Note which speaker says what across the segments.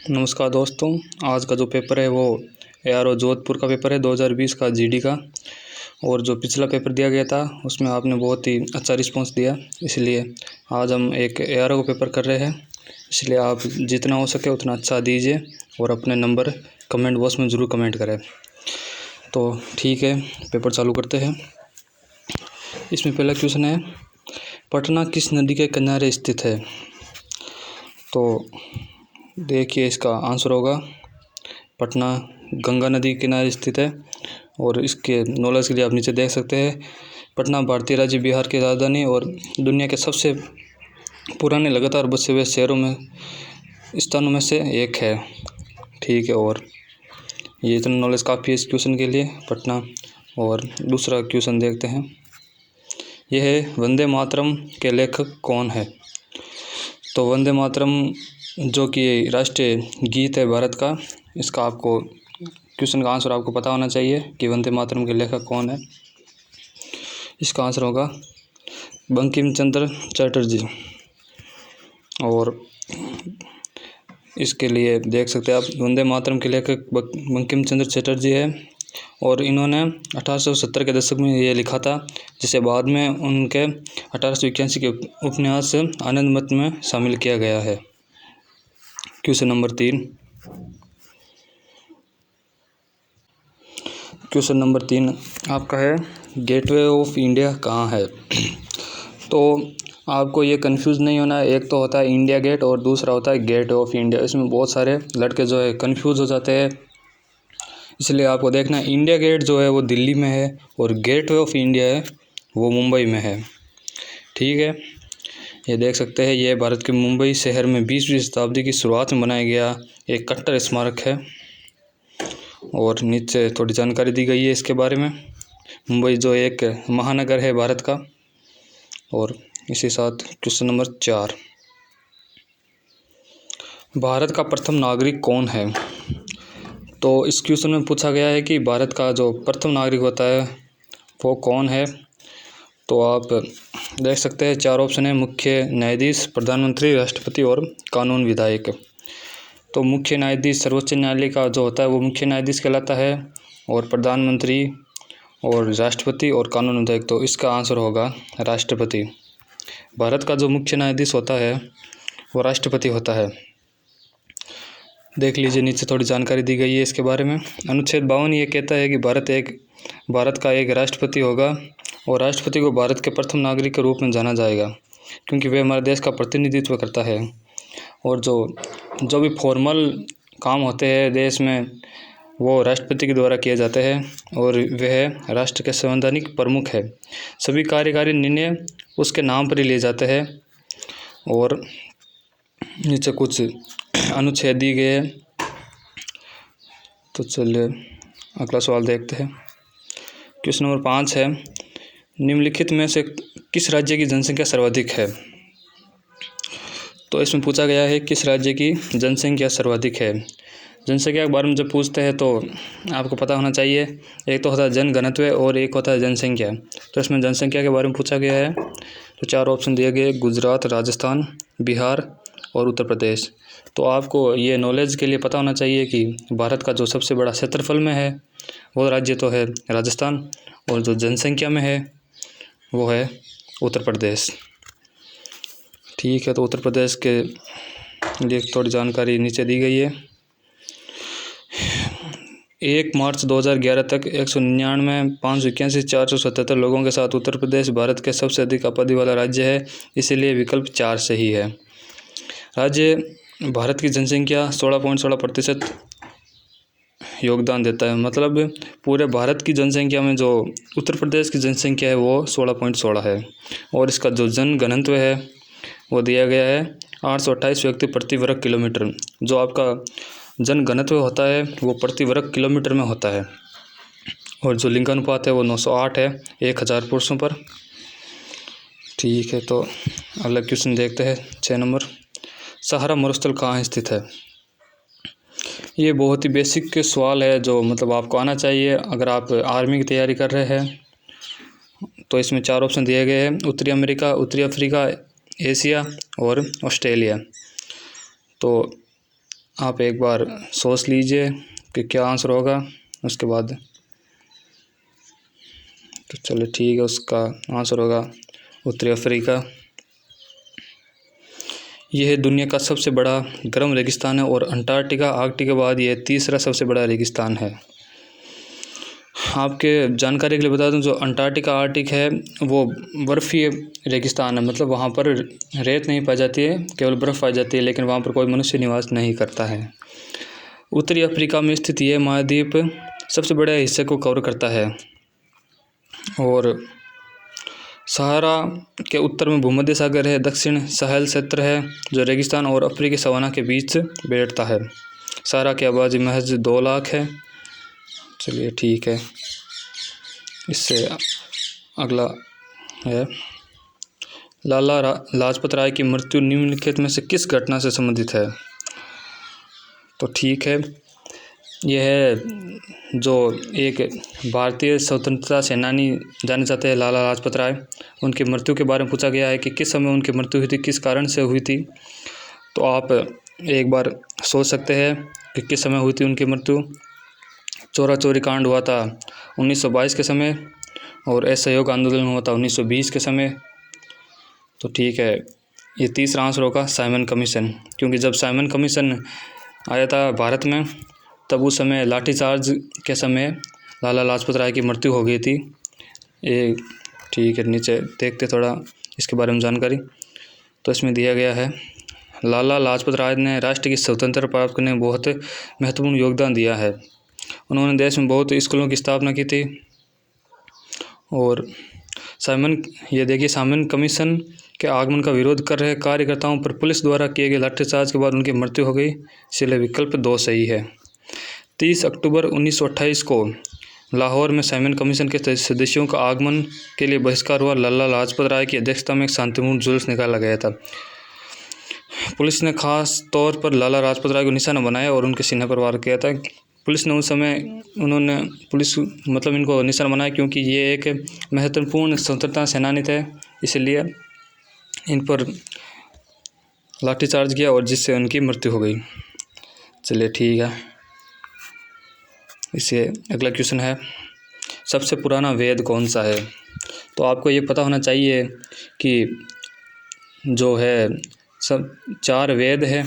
Speaker 1: नमस्कार दोस्तों, आज का जो पेपर है वो ARO जोधपुर का पेपर है 2020 का GD का। और जो पिछला पेपर दिया गया था उसमें आपने बहुत ही अच्छा रिस्पांस दिया, इसलिए आज हम एक ARO का पेपर कर रहे हैं। इसलिए आप जितना हो सके उतना अच्छा दीजिए और अपने नंबर कमेंट बॉक्स में ज़रूर कमेंट करें। तो ठीक है, पेपर चालू करते हैं। इसमें पहला क्वेश्चन है, पटना किस नदी के किनारे स्थित है? तो देखिए, इसका आंसर होगा पटना गंगा नदी के किनारे स्थित है। और इसके नॉलेज के लिए आप नीचे देख सकते हैं, पटना भारतीय राज्य बिहार की राजधानी और दुनिया के सबसे पुराने लगातार बसे हुए शहरों में स्थानों में से एक है। ठीक है, और ये इतना नॉलेज काफ़ी है इस क्वेश्चन के लिए, पटना। और दूसरा क्वेश्चन देखते हैं, यह है वंदे मातरम के लेखक कौन है? तो वंदे मातरम जो कि राष्ट्रीय गीत है भारत का, इसका आपको क्वेश्चन का आंसर आपको पता होना चाहिए कि वंदे मातरम के लेखक कौन है। इसका आंसर होगा बंकिम चंद्र चटर्जी। और इसके लिए देख सकते हैं आप, वंदे मातरम के लेखक बंकिम चंद्र चटर्जी है। और इन्होंने 1870 के दशक में ये लिखा था, जिसे बाद में उनके 1881 के उपन्यास आनंद मठ में शामिल किया गया है। Question number 3। क्वेश्चन नंबर 3 आपका है, गेटवे ऑफ इंडिया कहाँ है? तो आपको ये कंफ्यूज नहीं होना है, एक तो होता है इंडिया गेट और दूसरा होता है गेट ऑफ इंडिया। इसमें बहुत सारे लड़के जो है कंफ्यूज हो जाते हैं, इसलिए आपको देखना है इंडिया गेट जो है वो दिल्ली में है और गेटवे ऑफ इंडिया है वो मुंबई में है। ठीक है, ये देख सकते हैं, ये भारत के मुंबई शहर में 20वीं शताब्दी की शुरुआत में बनाया गया एक कट्टर स्मारक है। और नीचे थोड़ी जानकारी दी गई है इसके बारे में। मुंबई जो एक महानगर है भारत का। और इसी साथ क्वेश्चन नंबर 4, भारत का प्रथम नागरिक कौन है? तो इस क्वेश्चन में पूछा गया है कि भारत का जो प्रथम नागरिक होता है वो कौन है। तो आप देख सकते हैं 4 ऑप्शन है, मुख्य न्यायाधीश, प्रधानमंत्री, राष्ट्रपति और कानून विधायक। तो मुख्य न्यायाधीश सर्वोच्च न्यायालय का जो होता है वो मुख्य न्यायाधीश कहलाता है, और प्रधानमंत्री और राष्ट्रपति और कानून विधायक, तो इसका आंसर होगा राष्ट्रपति। भारत का जो मुख्य न्यायाधीश होता है वो राष्ट्रपति होता है। देख लीजिए, नीचे थोड़ी जानकारी दी गई है इसके बारे में। अनुच्छेद 52 ये कहता है कि भारत का एक राष्ट्रपति होगा और राष्ट्रपति को भारत के प्रथम नागरिक के रूप में जाना जाएगा, क्योंकि वे हमारे देश का प्रतिनिधित्व करता है। और जो भी फॉर्मल काम होते हैं देश में वो राष्ट्रपति के द्वारा किए जाते हैं, और वह राष्ट्र के संवैधानिक प्रमुख है। सभी कार्यकारी निर्णय उसके नाम पर ही लिए जाते हैं। और नीचे कुछ अनुच्छेद दिए गए हैं, तो चलिए अगला सवाल देखते हैं। क्वेश्चन नंबर 5 है, निम्नलिखित में से किस राज्य की जनसंख्या सर्वाधिक है? तो इसमें पूछा गया है किस राज्य की जनसंख्या सर्वाधिक है। जनसंख्या के बारे में जब पूछते हैं तो आपको पता होना चाहिए, एक तो होता है जनघनत्व और एक होता है जनसंख्या। तो इसमें जनसंख्या के बारे में पूछा गया है, तो 4 ऑप्शन दिए गए, गुजरात, राजस्थान, बिहार और उत्तर प्रदेश। तो आपको ये नॉलेज के लिए पता होना चाहिए कि भारत का जो सबसे बड़ा क्षेत्रफल में है वो राज्य तो है राजस्थान, और जो जनसंख्या में है वो है उत्तर प्रदेश। ठीक है, तो उत्तर प्रदेश के लिए थोड़ी जानकारी नीचे दी गई है। 1 मार्च 2011 तक 199,581,477 लोगों के साथ उत्तर प्रदेश भारत के सबसे अधिक आबादी वाला राज्य है, इसीलिए विकल्प 4 सही है। राज्य भारत की जनसंख्या 16.16% योगदान देता है, मतलब पूरे भारत की जनसंख्या में जो उत्तर प्रदेश की जनसंख्या है वो 16.16 है। और इसका जो जनघनत्व है वो दिया गया है 828 व्यक्ति प्रति वर्ग किलोमीटर। जो आपका जनघनत्व होता है वो प्रति वर्ग किलोमीटर में होता है। और जो लिंगानुपात है वो 908 है 1000 पुरुषों पर। ठीक है, तो अगला क्वेश्चन देखते हैं 6 नंबर, सहारा मरुस्थल कहाँ स्थित है? ये बहुत ही बेसिक सवाल है जो मतलब आपको आना चाहिए अगर आप आर्मी की तैयारी कर रहे हैं। तो इसमें 4 ऑप्शन दिए गए हैं, उत्तरी अमेरिका, उत्तरी अफ्रीका, एशिया और ऑस्ट्रेलिया। तो आप एक बार सोच लीजिए कि क्या आंसर होगा उसके बाद। तो चलो ठीक है, उसका आंसर होगा उत्तरी अफ्रीका। यह है दुनिया का सबसे बड़ा गर्म रेगिस्तान है और अंटार्कटिका आर्कटिक के बाद यह तीसरा सबसे बड़ा रेगिस्तान है। आपके जानकारी के लिए बता दूं, जो अंटार्कटिका आर्कटिक है वो बर्फ़ीय रेगिस्तान है, मतलब वहाँ पर रेत नहीं पाई जाती है, केवल बर्फ़ पाई जाती है, लेकिन वहाँ पर कोई मनुष्य निवास नहीं करता है। उत्तरी अफ्रीका में स्थित यह महाद्वीप सबसे बड़े हिस्से को कवर करता है और सहारा के उत्तर में भूमध्य सागर है, दक्षिण साहेल क्षेत्र है जो रेगिस्तान और अफ्रीकी सवाना के बीच बैठता है। सहारा की आबादी महज 2 लाख है। चलिए ठीक है, इससे अगला है लाला लाजपत राय की मृत्यु निम्नलिखित में से किस घटना से संबंधित है। तो ठीक है, यह है जो एक भारतीय स्वतंत्रता सेनानी जाने जाते हैं लाला लाजपत राय, उनकी मृत्यु के बारे में पूछा गया है कि किस समय उनकी मृत्यु हुई थी, किस कारण से हुई थी। तो आप एक बार सोच सकते हैं कि किस समय हुई थी उनकी मृत्यु। चोरा चोरी कांड हुआ था 1922 के समय और असहयोग आंदोलन हुआ था 1920 के समय। तो ठीक है, ये तीसरा आंसर होगा साइमन कमीशन, क्योंकि जब साइमन कमीशन आया था भारत में तब उस समय लाठीचार्ज के समय लाला लाजपत राय की मृत्यु हो गई थी। ये ठीक है, नीचे देखते थोड़ा इसके बारे में जानकारी। तो इसमें दिया गया है लाला लाजपत राय ने राष्ट्र की स्वतंत्रता प्राप्त करने में बहुत महत्वपूर्ण योगदान दिया है। उन्होंने देश में बहुत स्कूलों की स्थापना की थी। और साइमन कमीशन के आगमन का विरोध कर रहे कार्यकर्ताओं पर पुलिस द्वारा किए गए लाठीचार्ज के बाद उनकी मृत्यु हो गई, इसलिए विकल्प 2 सही है। 30 अक्टूबर 1928 को लाहौर में साइमन कमीशन के सदस्यों का आगमन के लिए बहिष्कार हुआ। लाला लाजपत राय की अध्यक्षता में एक शांतिपूर्ण जुलूस निकाला गया था। पुलिस ने खास तौर पर लाला लाजपत राय को निशाना बनाया और उनके सीने पर वार किया था। पुलिस ने उस समय इनको निशाना बनाया क्योंकि ये एक महत्वपूर्ण स्वतंत्रता सेनानी थे, इसलिए इन पर लाठीचार्ज किया और जिससे उनकी मृत्यु हो गई। चलिए ठीक है, इससे अगला क्वेश्चन है सबसे पुराना वेद कौन सा है। तो आपको ये पता होना चाहिए कि जो है सब 4 वेद है,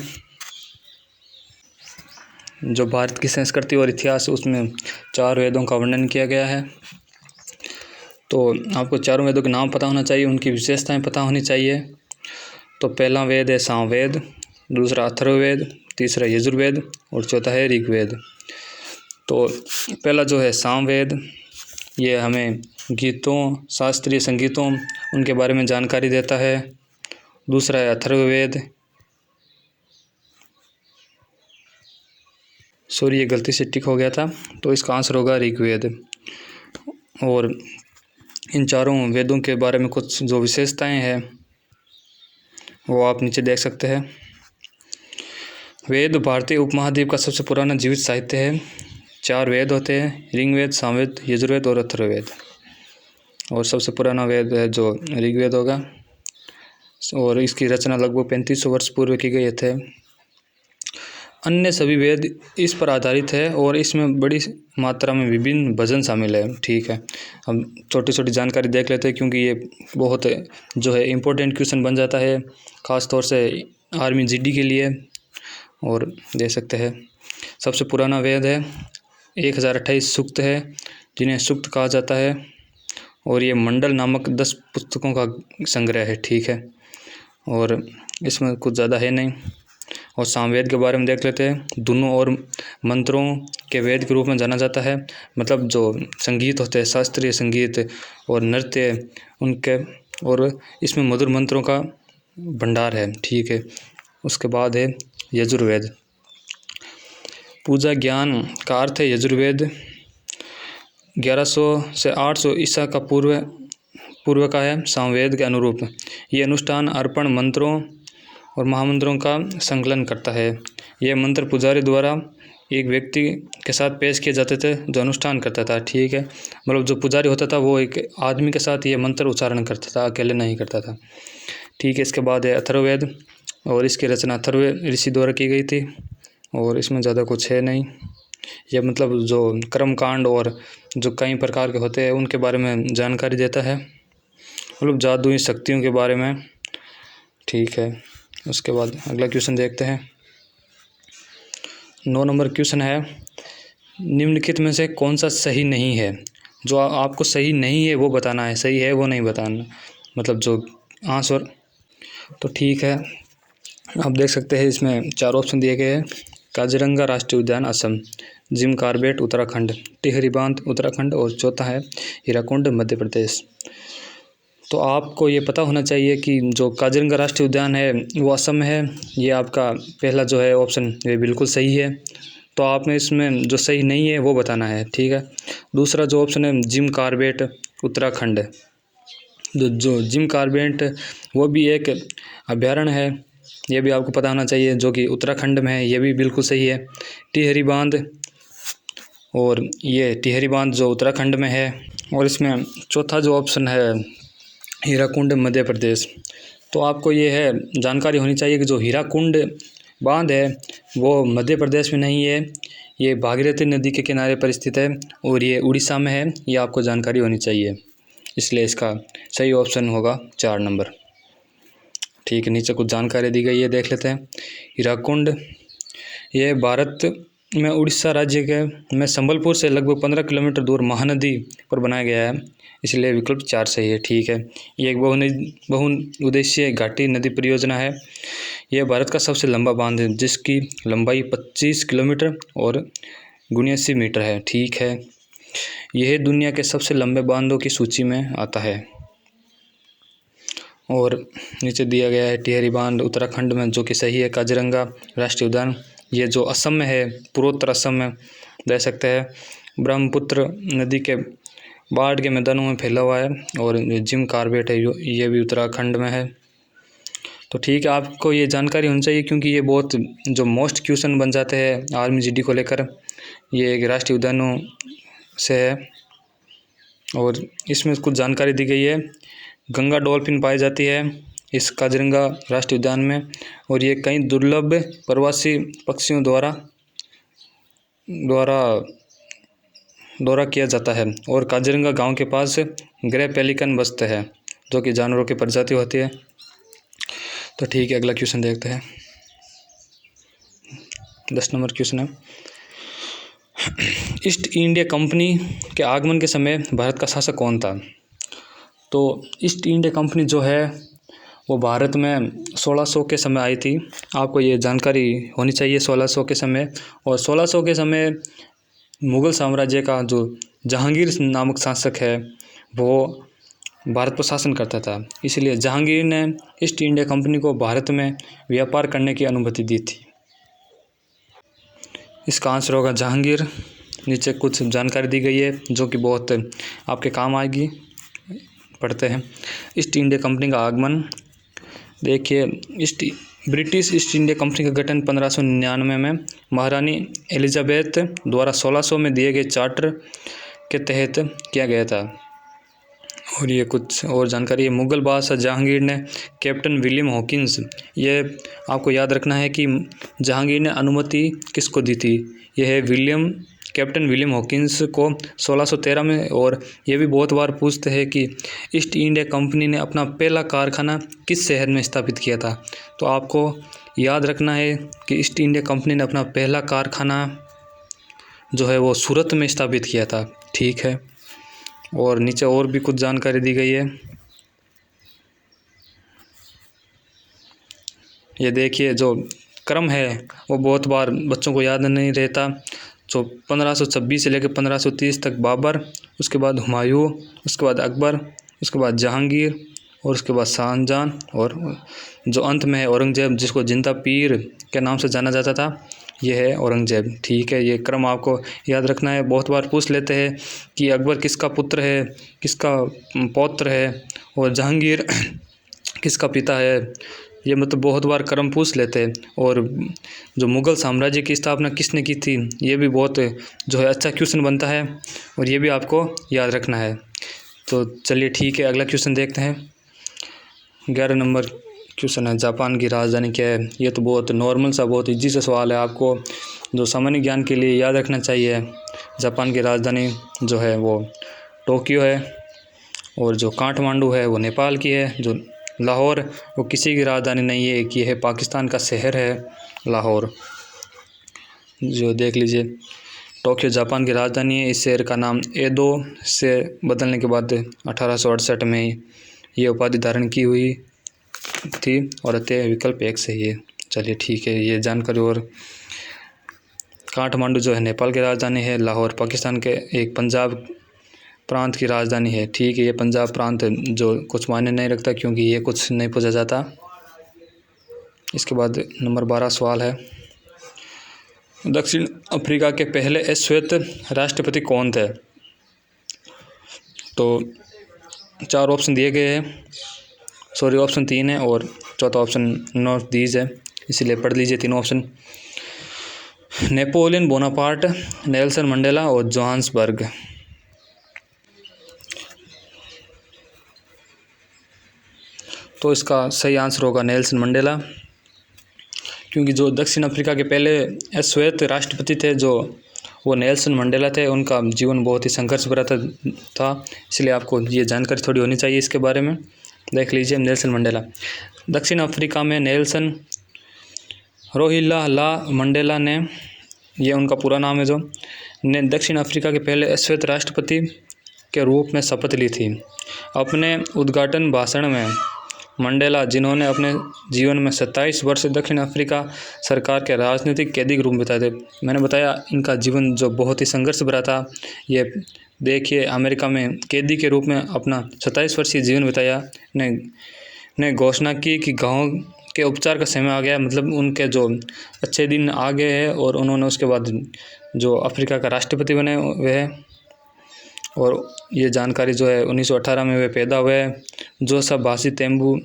Speaker 1: जो भारत की संस्कृति और इतिहास उसमें 4 वेदों का वर्णन किया गया है। तो आपको 4 वेदों के नाम पता होना चाहिए, उनकी विशेषताएं पता होनी चाहिए। तो पहला वेद है सामवेद, दूसरा अथर्ववेद, तीसरा यजुर्वेद और चौथा है ऋग्वेद। तो पहला जो है सामवेद, ये हमें गीतों, शास्त्रीय संगीतों उनके बारे में जानकारी देता है। दूसरा है अथर्ववेद, सॉरी ये गलती से टिक हो गया था, तो इसका आंसर होगा ऋग्वेद। और इन 4 वेदों के बारे में कुछ जो विशेषताएं हैं वो आप नीचे देख सकते हैं। वेद भारतीय उपमहाद्वीप का सबसे पुराना जीवित साहित्य है। 4 वेद होते हैं, ऋग्वेद, सामवेद, यजुर्वेद और अथर्ववेद। और सबसे पुराना वेद है जो ऋग्वेद होगा और इसकी रचना लगभग 3500 वर्ष पूर्व की गई थे। अन्य सभी वेद इस पर आधारित है और इसमें बड़ी मात्रा में विभिन्न भजन शामिल है। ठीक है, हम छोटी छोटी जानकारी देख लेते हैं क्योंकि ये बहुत जो है इम्पोर्टेंट क्वेश्चन बन जाता है, ख़ास तौर से आर्मी जीडी के लिए। और देख सकते हैं सबसे पुराना वेद है, 1028 सूक्त है जिन्हें सूक्त कहा जाता है और ये मंडल नामक 10 पुस्तकों का संग्रह है। ठीक है, और इसमें कुछ ज़्यादा है नहीं। और सामवेद के बारे में देख लेते हैं। धुनों और मंत्रों के वेद के रूप में जाना जाता है, मतलब जो संगीत होते हैं, शास्त्रीय संगीत और नृत्य उनके, और इसमें मधुर मंत्रों का भंडार है। ठीक है, उसके बाद है यजुर्वेद। पूजा ज्ञान का अर्थ है यजुर्वेद 1100 से 800 ईसा का पूर्व का है। सामवेद के अनुरूप ये अनुष्ठान अर्पण मंत्रों और महामंत्रों का संकलन करता है। यह मंत्र पुजारी द्वारा एक व्यक्ति के साथ पेश किए जाते थे जो अनुष्ठान करता था। ठीक है, मतलब जो पुजारी होता था वो एक आदमी के साथ ये मंत्र उच्चारण करता था, अकेले नहीं करता था। ठीक है, इसके बाद है अथर्ववेद और इसकी रचना अथर्व ऋषि द्वारा की गई थी और इसमें ज़्यादा कुछ है नहीं। ये मतलब जो कर्मकांड और जो कई प्रकार के होते हैं उनके बारे में जानकारी देता है, मतलब जादुई शक्तियों के बारे में। ठीक है, उसके बाद अगला क्वेश्चन देखते हैं। 9 नंबर क्वेश्चन है, निम्नलिखित में से कौन सा सही नहीं है। जो आपको सही नहीं है वो बताना है, सही है वो नहीं बताना, मतलब जो आंसर। तो ठीक है, आप देख सकते हैं इसमें 4 ऑप्शन दिए गए हैं। काजीरंगा राष्ट्रीय उद्यान असम, जिम कॉर्बेट उत्तराखंड, टिहरी बांध उत्तराखंड और चौथा है हीराकुंड मध्य प्रदेश। तो आपको ये पता होना चाहिए कि जो काजीरंगा राष्ट्रीय उद्यान है वो असम में है। ये आपका पहला जो है ऑप्शन ये बिल्कुल सही है। तो आपने इसमें जो सही नहीं है वो बताना है। ठीक है, दूसरा जो ऑप्शन है जिम कॉर्बेट उत्तराखंड, जो जिम कॉर्बेट वो भी एक अभ्यारण्य है, ये भी आपको पता होना चाहिए, जो कि उत्तराखंड में है, ये भी बिल्कुल सही है। टिहरी बांध, और ये टिहरी बांध जो उत्तराखंड में है। और इसमें चौथा जो ऑप्शन है हीराकुंड मध्य प्रदेश। तो आपको ये है जानकारी होनी चाहिए कि जो हीराकुंड बांध है वो मध्य प्रदेश में नहीं है, ये भागीरथी नदी के किनारे पर स्थित है और ये उड़ीसा में है। ये आपको जानकारी होनी चाहिए, इसलिए इसका सही ऑप्शन होगा 4 नंबर। ठीक है, नीचे कुछ जानकारी दी गई है, देख लेते हैं। हीराकुंड ये भारत में उड़ीसा राज्य के में संबलपुर से लगभग 15 किलोमीटर दूर महानदी पर बनाया गया है, इसलिए विकल्प 4 सही है। ठीक है, ये एक बहुउद्देशीय घाटी नदी परियोजना है। यह भारत का सबसे लंबा बांध है, जिसकी लंबाई 25 किलोमीटर और 79 मीटर है। ठीक है, यह दुनिया के सबसे लंबे बांधों की सूची में आता है। और नीचे दिया गया है टिहरी बांध उत्तराखंड में, जो कि सही है। काजीरंगा राष्ट्रीय उद्यान ये जो असम में है, पूर्वोत्तर असम में देख सकते हैं, ब्रह्मपुत्र नदी के बाढ़ के मैदानों में फैला हुआ है। और जिम कॉर्बेट है ये भी उत्तराखंड में है। तो ठीक है, आपको ये जानकारी होनी चाहिए क्योंकि ये बहुत जो मोस्ट क्वेश्चन बन जाते हैं आर्मी जीडी को लेकर। ये एक राष्ट्रीय उद्यानों से है और इसमें कुछ जानकारी दी गई है। गंगा डॉल्फिन पाई जाती है इस काजीरंगा राष्ट्रीय उद्यान में, और ये कई दुर्लभ प्रवासी पक्षियों दौरा किया जाता है। और काजीरंगा गांव के पास ग्रे पेलिकन बसते हैं, जो कि जानवरों की प्रजाति होती है। तो ठीक है, अगला क्वेश्चन देखते हैं। 10 नंबर क्वेश्चन है, ईस्ट इंडिया कंपनी के आगमन के समय भारत का शासक कौन था। तो ईस्ट इंडिया कंपनी जो है वो भारत में 1600 के समय आई थी। आपको ये जानकारी होनी चाहिए 1600 के समय। और 1600 के समय मुग़ल साम्राज्य का जो जहांगीर नामक शासक है वो भारत पर शासन करता था, इसलिए जहांगीर ने ईस्ट इंडिया कंपनी को भारत में व्यापार करने की अनुमति दी थी। इसका आंसर होगा जहांगीर। नीचे कुछ जानकारी दी गई है जो कि बहुत आपके काम आएगी, पढ़ते हैं। ईस्ट इंडिया कंपनी का आगमन देखिए, ब्रिटिश ईस्ट इंडिया कंपनी का गठन 1599 में महारानी एलिजाबेथ द्वारा 1600 में दिए गए चार्टर के तहत किया गया था। और ये कुछ और जानकारी है। मुग़ल बादशाह जहांगीर ने कैप्टन विलियम हॉकिंस, ये आपको याद रखना है कि जहांगीर ने अनुमति किसको दी थी, यह है कैप्टन विलियम हॉकिंस को 1613 में। और ये भी बहुत बार पूछते हैं कि ईस्ट इंडिया कंपनी ने अपना पहला कारखाना किस शहर में स्थापित किया था। तो आपको याद रखना है कि ईस्ट इंडिया कंपनी ने अपना पहला कारखाना जो है वो सूरत में स्थापित किया था। ठीक है, और नीचे और भी कुछ जानकारी दी गई है। ये देखिए, जो क्रम है वो बहुत बार बच्चों को याद नहीं रहता। जो 1526 से लेकर 1530 तक बाबर, उसके बाद हुमायूं, उसके बाद अकबर, उसके बाद जहांगीर और उसके बाद शाहजहां, और जो अंत में है औरंगजेब, जिसको जिंदा पीर के नाम से जाना जाता था, ये है औरंगजेब। ठीक है, ये क्रम आपको याद रखना है। बहुत बार पूछ लेते हैं कि अकबर किसका पुत्र है, किसका पौत्र है, और जहांगीर किसका पिता है। ये मतलब बहुत बार क्रम पूछ लेते हैं। और जो मुग़ल साम्राज्य की स्थापना किसने की थी, ये भी बहुत जो है अच्छा क्वेश्चन बनता है, और ये भी आपको याद रखना है। तो चलिए ठीक है, अगला क्वेश्चन देखते हैं। 11 नंबर क्वेश्चन है जापान की राजधानी क्या है। ये तो बहुत नॉर्मल सा बहुत इजी सा सवाल है, आपको जो सामान्य ज्ञान के लिए याद रखना चाहिए। जापान की राजधानी जो है वो टोक्यो है, और जो काठमांडू है वो नेपाल की है। जो लाहौर वो किसी की राजधानी नहीं है, एक ये है पाकिस्तान का शहर है लाहौर। जो देख लीजिए टोक्यो जापान की राजधानी है। इस शहर का नाम एदो से बदलने के बाद 1868 में ये उपाधि धारण की हुई थी, और अतः विकल्प 1 सही है। चलिए ठीक है, ये जानकारी। और काठमांडू जो है नेपाल की राजधानी है, लाहौर पाकिस्तान के एक पंजाब प्रांत की राजधानी है। ठीक है, ये पंजाब प्रांत जो कुछ मायने नहीं रखता क्योंकि ये कुछ नहीं पूछा जाता। इसके बाद नंबर 12 सवाल है, दक्षिण अफ्रीका के पहले श्वेत राष्ट्रपति कौन थे। तो 4 ऑप्शन दिए गए हैं, सॉरी ऑप्शन 3 है और चौथा ऑप्शन नॉट दीज है, इसीलिए पढ़ लीजिए तीनों option. Napoleon Bonaparte, Nelson Mandela और जोहान्सबर्ग। तो इसका सही आंसर होगा नेल्सन मंडेला, क्योंकि जो दक्षिण अफ्रीका के पहले श्वेत राष्ट्रपति थे जो वो नेल्सन मंडेला थे। उनका जीवन बहुत ही संघर्ष भरा था, इसलिए आपको ये जानकारी थोड़ी होनी चाहिए इसके बारे में। देख लीजिए नेल्सन मंडेला। दक्षिण अफ्रीका में नेल्सन रोहिल्ला मंडेला ने, ये उनका पूरा नाम है, जो ने दक्षिण अफ्रीका के पहले श्वेत राष्ट्रपति के रूप में शपथ ली थी। अपने उद्घाटन भाषण में मंडेला, जिन्होंने अपने जीवन में 27 वर्ष दक्षिण अफ्रीका सरकार के राजनीतिक कैदी के रूप में बिताए थे। मैंने बताया इनका जीवन जो बहुत ही संघर्ष भरा था। ये देखिए अमेरिका में कैदी के रूप में अपना 27 वर्षीय जीवन बिताया। ने घोषणा की कि गाँव के उपचार का समय आ गया, मतलब उनके जो अच्छे दिन आ गए हैं, और उन्होंने उसके बाद जो अफ्रीका का राष्ट्रपति बने हुए हैं। और ये जानकारी जो है 1918 में वे पैदा हुए। जोसेफ भाषी तेम्बू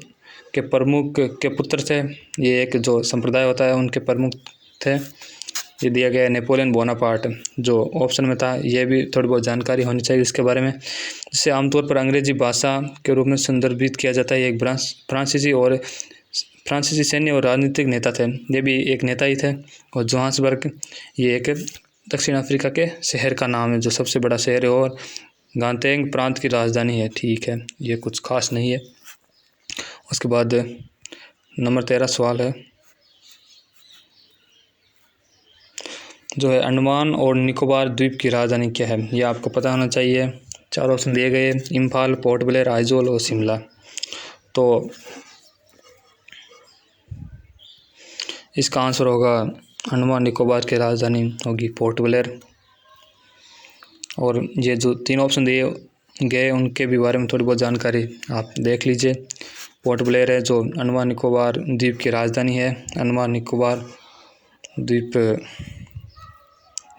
Speaker 1: के प्रमुख के पुत्र थे। ये एक जो संप्रदाय होता है उनके प्रमुख थे। ये दिया गया है नेपोलियन बोनापार्ट जो ऑप्शन में था। ये भी थोड़ी बहुत जानकारी होनी चाहिए इसके बारे में। इसे आमतौर पर अंग्रेजी भाषा के रूप में संदर्भित किया जाता है। एक फ्रांसीसी सैन्य और राजनीतिक नेता थे। ये भी एक नेता ही थे। और जोहान्सबर्ग ये एक दक्षिण अफ्रीका के शहर का नाम है जो सबसे बड़ा शहर है और गांतेंग प्रांत की राजधानी है। ठीक है, ये कुछ खास नहीं है। उसके बाद नंबर 13 सवाल है जो है अंडमान और निकोबार द्वीप की राजधानी क्या है। ये आपको पता होना चाहिए। 4 ऑप्शन दिए गए, इम्फाल, पोर्ट ब्लेयर, आइजोल और शिमला। तो इसका आंसर होगा अंडमान निकोबार की राजधानी होगी पोर्ट ब्लेयर। और ये जो 3 ऑप्शन दिए गए उनके भी बारे में थोड़ी बहुत जानकारी आप देख लीजिए। पोर्ट ब्लेयर है जो अंडमान निकोबार द्वीप की राजधानी है। अंडमान निकोबार द्वीप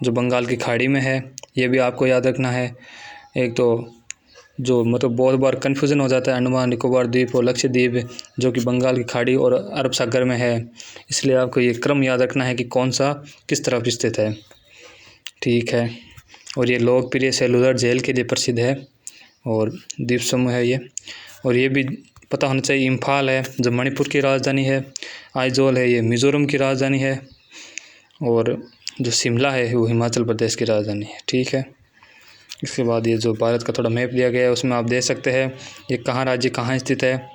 Speaker 1: जो बंगाल की खाड़ी में है, ये भी आपको याद रखना है। एक तो जो मतलब बहुत बार कन्फ्यूज़न हो जाता है अंडमान निकोबार द्वीप और लक्षद्वीप जो कि बंगाल की खाड़ी और अरब सागर में है, इसलिए आपको ये क्रम याद रखना है कि कौन सा किस तरफ स्थित है। ठीक है, और ये लोकप्रिय सेलुलर जेल के लिए प्रसिद्ध है और द्वीप समूह है ये। और ये भी पता होना चाहिए इम्फाल है जो मणिपुर की राजधानी है। आइजोल है ये मिज़ोरम की राजधानी है। और जो शिमला है वो हिमाचल प्रदेश की राजधानी है। ठीक है, इसके बाद ये जो भारत का थोड़ा मैप दिया गया है उसमें आप देख सकते हैं ये कहाँ राज्य कहाँ स्थित है,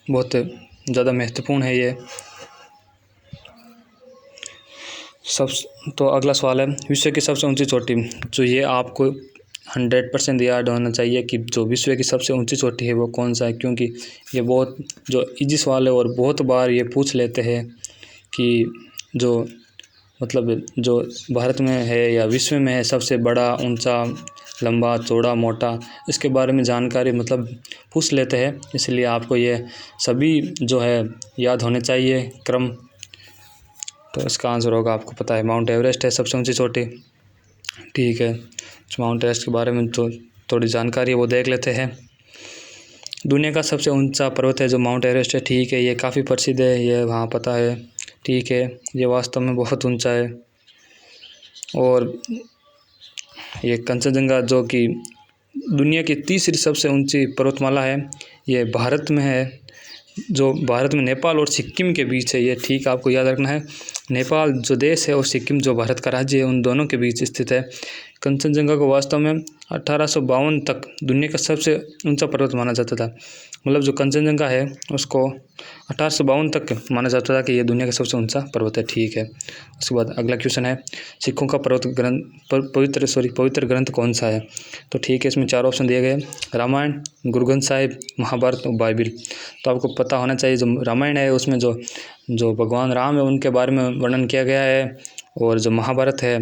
Speaker 1: बहुत ज़्यादा महत्वपूर्ण है ये सब। तो अगला सवाल है विश्व की सबसे ऊंची चोटी। जो ये आपको 100% याद होना चाहिए कि जो विश्व की सबसे ऊंची चोटी है वो कौन सा है, क्योंकि ये बहुत जो इजी सवाल है और बहुत बार ये पूछ लेते हैं कि जो मतलब जो भारत में है या विश्व में है सबसे बड़ा, ऊंचा, लंबा, चौड़ा, मोटा, इसके बारे में जानकारी मतलब पूछ लेते हैं। इसलिए आपको ये सभी जो है याद होने चाहिए क्रम। तो इसका आंसर होगा आपको पता है माउंट एवरेस्ट है सबसे ऊंची चोटी। ठीक है, माउंट एवरेस्ट के बारे में तो थोड़ी जानकारी है वो देख लेते हैं। दुनिया का सबसे ऊंचा पर्वत है जो माउंट एवरेस्ट है। ठीक है, ये काफ़ी प्रसिद्ध है, ये वहाँ पता है। ठीक है, ये वास्तव में बहुत ऊंचा है। और ये कंचनजंगा जो कि दुनिया की तीसरी सबसे ऊंची पर्वतमाला है, ये भारत में है। जो भारत में नेपाल और सिक्किम के बीच है, ये ठीक आपको याद रखना है। नेपाल जो देश है और सिक्किम जो भारत का राज्य है, उन दोनों के बीच स्थित है। कंचनजंगा को वास्तव में 1852 तक दुनिया का सबसे ऊंचा पर्वत माना जाता था। मतलब जो कंचनजंगा है उसको 1852 तक माना जाता था कि ये दुनिया का सबसे ऊंचा पर्वत है, ठीक है। उसके बाद अगला क्वेश्चन है, सिखों का पवित्र ग्रंथ कौन सा है? तो ठीक है, इसमें 4 ऑप्शन दिए गए, रामायण, गुरु ग्रंथ साहिब, महाभारत और बाइबिल। तो आपको पता होना चाहिए, जो रामायण है उसमें जो भगवान राम है उनके बारे में वर्णन किया गया है, और जो महाभारत है